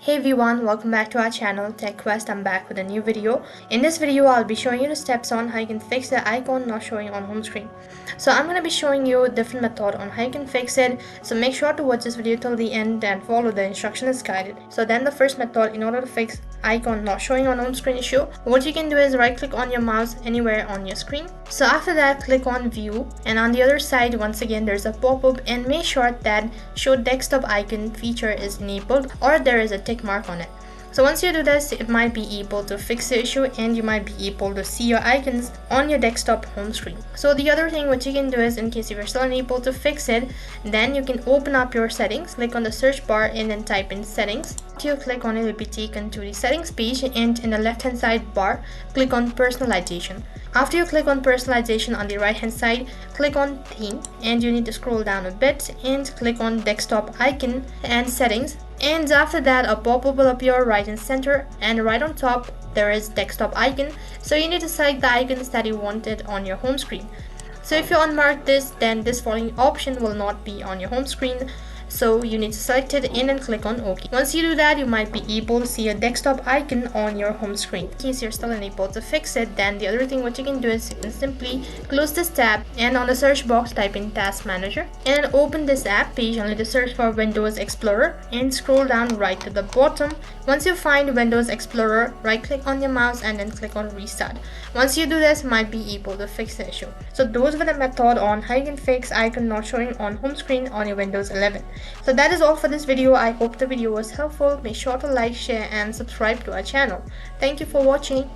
Hey everyone, welcome back to our channel Tech Quest. I'm back with a new video. In this video, I'll be showing you the steps on how you can fix the icon not showing on home screen. So I'm going to be showing you a different method on how you can fix it. So make sure to watch this video till the end and follow the instructions guided. So then the first method, in order to fix icon not showing on home screen issue, what you can do is right click on your mouse anywhere on your screen. So after that, click on view, and on the other side once again there's a pop-up, and make sure that show desktop icon feature is enabled or there is a tick mark on it. So once you do this, it might be able to fix the issue and you might be able to see your icons on your desktop home screen. So the other thing what you can do is, in case if you're still unable to fix it, then you can open up your settings, click on the search bar and then type in settings. After you click on it, you'll be taken to the settings page, and in the left hand side bar, click on personalization. After you click on personalization, on the right hand side, click on theme, and you need to scroll down a bit and click on desktop icon and settings. And after that, a pop-up will appear right in center, and right on top there is desktop icon. So you need to select the icons that you wanted on your home screen. So if you unmark this, then this following option will not be on your home screen. So you need to select it and then click on OK. Once you do that, you might be able to see a desktop icon on your home screen. In case you're still unable to fix it, then the other thing what you can do is you can simply close this tab and on the search box type in Task Manager and then open this app page. Only to search for Windows Explorer and scroll down right to the bottom. Once you find Windows Explorer, right click on your mouse and then click on Restart. Once you do this, you might be able to fix the issue. So those were the method on how you can fix icon not showing on home screen on your Windows 11. So that is all for this video. I hope the video was helpful. Make sure to like, share and subscribe to our channel. Thank you for watching.